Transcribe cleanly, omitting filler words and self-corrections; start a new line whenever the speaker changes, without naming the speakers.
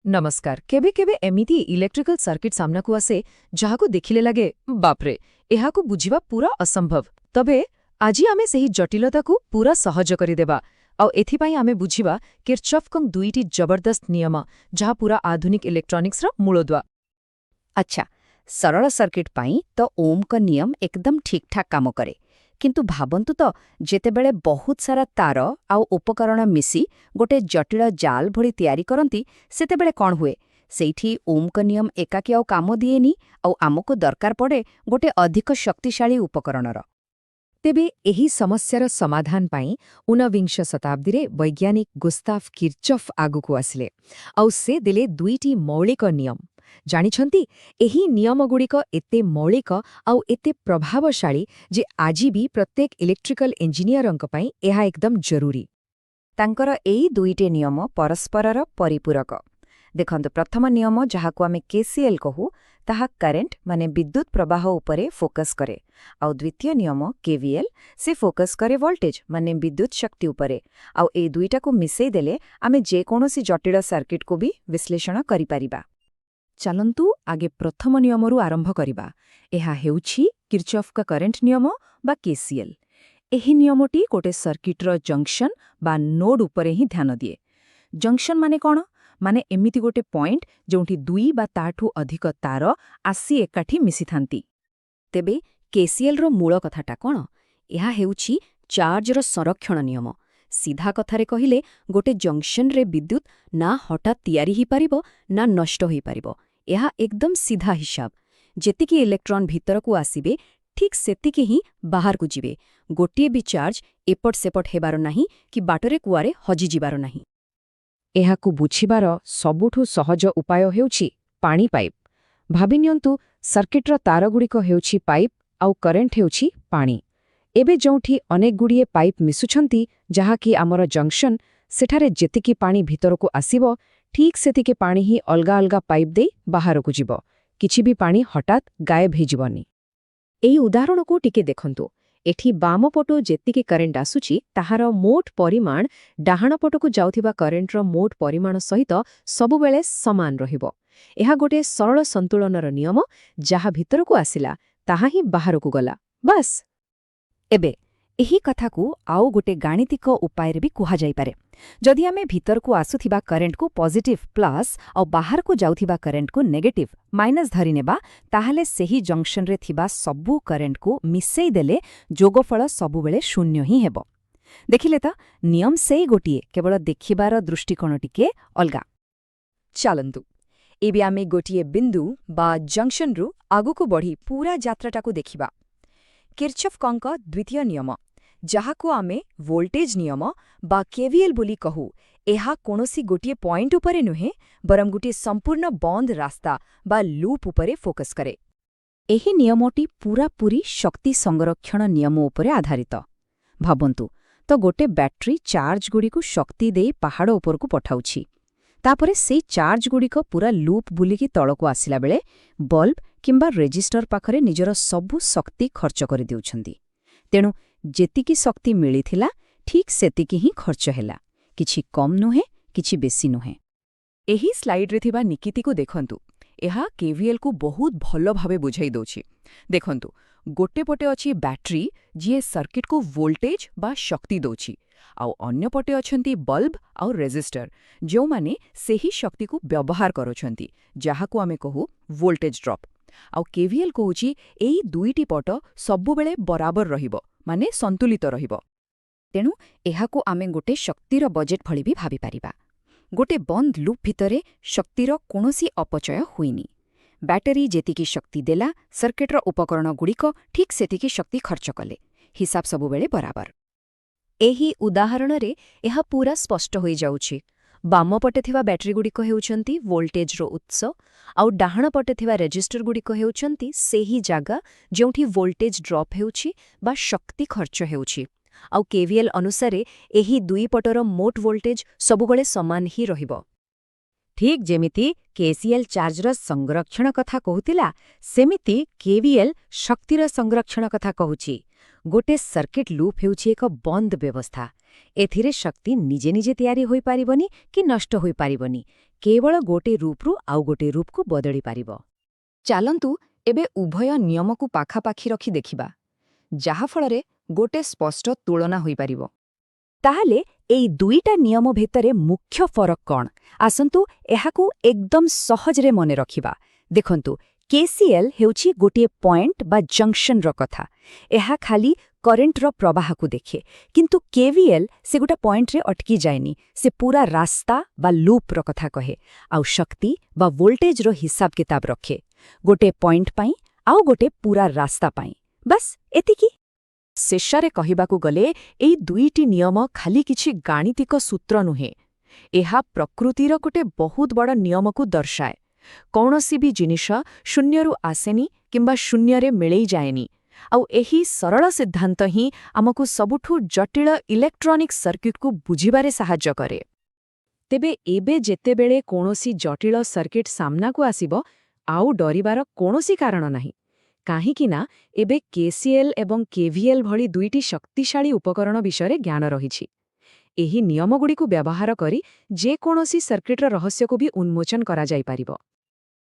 नमस्कार केबे केबे एमिति इलेक्ट्रिकल सर्किट सामनाकू आसे जहाकू देखिले लागे बापरे एहाकू बुझिबा पूरा असंभव तबे आजी आमे सही जटिलताकू पूरा सहज करिदेबा आउ एथिपाई आमे बुझिबा किरचॉफकं दुईटी जबरदस्त नियम जहा पूरा आधुनिक इलेक्ट्रॉनिक्स रा मूलोदुआ।
अच्छा सरल सर्किट पाई तो ओम का नियम एकदम ठीक ठाक काम करे किंतु भाबंतु तो जेतेबेले बहुत सारा तार आउ उपकरण मिसी गोटे जटिल जाल भली तैयारी करंती सेतेबेले कौन हुए सेठी ओम का नियम एकाकी आउ काम दिएनी आउ आमको दरकार पड़े गोटे अधिक शक्तिशाली उपकरणर।
तेबे एही समस्यार समाधान पाई 19 शताब्दी रे वैज्ञानिक गुस्ताफ किरचॉफ आगुकू आसिले आउ से देले दुईटी मौलिक नियम जानिछंती एही नियमगुड़िक एते मौलिक आउ एते प्रभावशाली जे आजी भी प्रत्येक इलेक्ट्रिकल इंजीनियरंक पई एहा एकदम जरूरी।
तांकर एई दुईटे नियम परस्परर परिपूरक। देखंतु प्रथम नियम जहाकू आमे केसीएल कहू ताहा करेंट माने विद्युत प्रवाह उपरे फोकस करे आउ द्वितीय नियम केवीएल से फोकस करे वोल्टेज माने विद्युत शक्ति उपरे आउ ए दुईटा को मिसेई देले आमे जे कोनोसी जटिल सर्किट को भी विश्लेषण करि परिबा।
चलंतु आगे प्रथम नियमरू आरंभ करिबा। एहा हेउछि किरचॉफ का करेंट नियम बा केसीएल। एही नियमटी गोटे सर्किटर जंक्शन बा नोड उपरे ही ध्यान दिए। जंक्शन माने कौन माने एमिति गोटे पॉइंट जोंठी दुई बा ताठू अधिक तार आसी एकाठी मिसी थांती।
तेबे केसीएल रो मूल कथाटा कौन एहा हेउछि चार्ज रो संरक्षण नियम। सीधा कथारे कहिले गोटे जंक्शन रे विद्युत ना हठात तैयारी ही पारिबो ना नष्ट होई पारिबो। एहा एकदम सीधा हिसाब जेतिकी इलेक्ट्रॉन भीतर को आसीबे ठीक सेतिकी ही बाहर को जिबे। गोटिए भी चार्ज एपट सेपट हेबार नाही कि बाटरे कुआरे हजि जिबार नाही।
एहाकू बुझिबार सबुठू सहज उपाय हेउछि पानी पाइप। भाबिनियंतु सर्किटर तारगुड़िक हेउछि पाइप आउ करेंट हेउछि पानी। एबे जोंठी अनेक गुड़िए पाइप मिसुछंती जहाकी आमर जंक्शन सेठारे जेतिकी पानी भीतर को आसीबो ठीक सेतिकी पानी ही अलगा अलगा पाइप दे बाहर को जिबो। किछि भी पानी हठात गायब हो जिबोनी। एई उदाहरण को टिके देखंतु एठी बाम पटो जेतिकी करेंट आसुछि ताहार मोट परिमाण डाहाण पटको जाउथिबा करेंटर मोट परिमाण सहित सबुबेले समान रहिबो। एहा गोटे सरल संतुलनर नियम जहा भीतर को आसिला ताहा ही बाहर को गला बस।
एबे एही कथाकू आउ गोटे गाणितिक उपाय रे भी कुहा जाई पारे। जदि आमे भीतर को आसुथिबा करेंट को पॉजिटिव प्लस और बाहर को जाउथिबा करेंट को नेगेटिव माइनस धरि नेबा ताहाले सेही जंक्शन रे थिबा सबु करेंट को मिसेई देले जोगफल सबुबेले शून्य ही हेबो। देखिले त नियम सेई गोटिए केवल देखिबार दृष्टिकोण टिके अलगा।
चलंतु एबे आमे गोटिए बिंदु बा जंक्शन रु आगुको बढ़ी पूरा यात्राटाकू देखिबा। किरचॉफकंक द्वितीय नियम जहाकू आमे वोल्टेज नियम बा केवीएल बोली कहू एहा कोनोसी गोटिए पॉइंट उपरे नुहे बरम गोटिए संपूर्ण बंद रास्ता बा लूप उपरे फोकस करे।
एही नियमटी पूरा पूरी शक्ति संरक्षण नियम उपरे आधारित। भाबंतु तो गोटे बैटरी चार्ज गुड़ी को शक्ति दे पहाड़ ऊपर को पठाउछि तापरे से चार्ज गुड़ी को पूरा लूप बुलिकी तळको आसिला बेले बल्ब किंबा रेजिस्टर पाखरे निजर सबु शक्ति खर्च करि देउछंती। तेणु जेतिकी शक्ति मिलिथिला ठीक सेतिकी ही खर्च हैला किछि कम नुहे किछि बेसी नुहे।
एही स्लाइड रे थिबा निकिति को देखंतु एहा केवीएल को बहुत भलो भावे बुझाई दोछि। देखंतु गोटे पटे अछि बैटरी जे सर्किट को वोल्टेज बा शक्ति दोछि आउ अन्य पटे अछंती बल्ब आउ रेजिस्टर जो माने सेही शक्ति को व्यवहार करोछंती जहाकू आमे कहू वोल्टेज ड्रॉप। आउ केवीएल कहूछि एई दुईटी पट सबु बेले बराबर रहिबो माने संतुलित रहिबो।
तेणु एहाकू आमे गोटे शक्तिर बजेट भली भी भाबी पारिबा। गोटे बंद लूप भितरे शक्तिर कोनोसी अपचय हुइनी। बैटरी जेतिकी शक्ति देला सर्किटर उपकरण गुड़िक ठीक सेतिकी शक्ति खर्च कले हिसाब सबुबेले बराबर। एही उदाहरण रे एहा पूरा स्पष्ट होई जाउछि। बाम पटे थिबा बैटरी गुड़िक हेउछंती वोल्टेज रो उत्स आउ डाहाण पटे थिबा रेजिस्टर गुड़िक हेउछंती सेही जागा जोंठी वोल्टेज ड्रॉप हेउछि बा शक्ति खर्च हेउछि। आउ केवीएल अनुसारे एही दुई पटर मोट वोल्टेज सबुबेले समान ही रहिबो।
ठीक जेमिति केसीएल चार्जर संरक्षण कथा कहूतिला सेमिति केवीएल शक्तिर संरक्षण कथा कहूछि। गोटे सर्किट लूप हेउछि एक बंद व्यवस्था। एथिरे शक्ति निजे निजे तैयारी होई पारिबनी कि नष्ट होई पारिबनी କେବଳ ଗୋଟିଏ ରୂପରୁ ଆଉ ଗୋଟିଏ ରୂପକୁ ବଦଳି ପାରିବ।
ଚାଲନ୍ତୁ ଏବେ ଉଭୟ ନିୟମକୁ ପାଖାପାଖି ରଖି ଦେଖିବା, ଯାହାଫଳରେ ଗୋଟେ ସ୍ପଷ୍ଟ ତୁଳନା ହୋଇପାରିବ।
ତାହେଲେ ଏଇ ଦୁଇଟା ନିୟମ ଭିତରେ ମୁଖ୍ୟ ଫରକ କ'ଣ? ଆସନ୍ତୁ ଏହାକୁ ଏକଦମ ସହଜରେ ମନେ ରଖିବା। ଦେଖନ୍ତୁ, କେସିଏଲ୍ ହେଉଛି ଗୋଟିଏ ପଏଣ୍ଟ ବା ଜଙ୍କସନ୍ର କଥା। ଏହା ଖାଲି କରେଣ୍ଟର ପ୍ରବାହକୁ ଦେଖେ, କିନ୍ତୁ କେଭିଏଲ୍ ସେ ଗୋଟା ପଏଣ୍ଟରେ ଅଟକି ଯାଏନି, ସେ ପୁରା ରାସ୍ତା ବା ଲୁପ୍ର କଥା କହେ, ଆଉ ଶକ୍ତି ବା ଭୋଲ୍ଟେଜର ହିସାବ କିତାବ ରଖେ, ଗୋଟେ ପଏଣ୍ଟ ପାଇଁ ଆଉ ଗୋଟେ ପୁରା ରାସ୍ତା ପାଇଁ। ବାସ୍ ଏତିକି। ଶେଷରେ କହିବାକୁ ଗଲେ ଏଇ ଦୁଇଟି ନିୟମ ଖାଲି କିଛି ଗାଣିତିକ ସୂତ୍ର ନୁହେଁ, ଏହା ପ୍ରକୃତିର ଗୋଟେ ବହୁତ ବଡ଼ ନିୟମକୁ ଦର୍ଶାଏ। କୌଣସି ବି ଜିନିଷ ଶୂନ୍ୟରୁ ଆସେନି କିମ୍ବା ଶୂନ୍ୟରେ ମିଳେଇ ଯାଏନି, ଆଉ ଏହି ସରଳ ସିଦ୍ଧାନ୍ତ ହିଁ ଆମକୁ ସବୁଠୁ ଜଟିଳ ଇଲେକ୍ଟ୍ରୋନିକ୍ ସର୍କିଟ୍କୁ ବୁଝିବାରେ ସାହାଯ୍ୟ କରେ। ତେବେ ଏବେ ଯେତେବେଳେ କୌଣସି ଜଟିଳ ସର୍କିଟ୍ ସାମ୍ନାକୁ ଆସିବ, ଆଉ ଡରିବାର କୌଣସି କାରଣ ନାହିଁ, କାହିଁକି ନା ଏବେ କେସିଏଲ୍ ଏବଂ କେଭିଏଲ୍ ଭଳି ଦୁଇଟି ଶକ୍ତିଶାଳୀ ଉପକରଣ ବିଷୟରେ ଜ୍ଞାନ ରହିଛି। ଏହି ନିୟମଗୁଡ଼ିକୁ ବ୍ୟବହାର କରି ଯେକୌଣସି ସର୍କିଟ୍ର ରହସ୍ୟକୁ ବି ଉନ୍ମୋଚନ କରାଯାଇପାରିବ।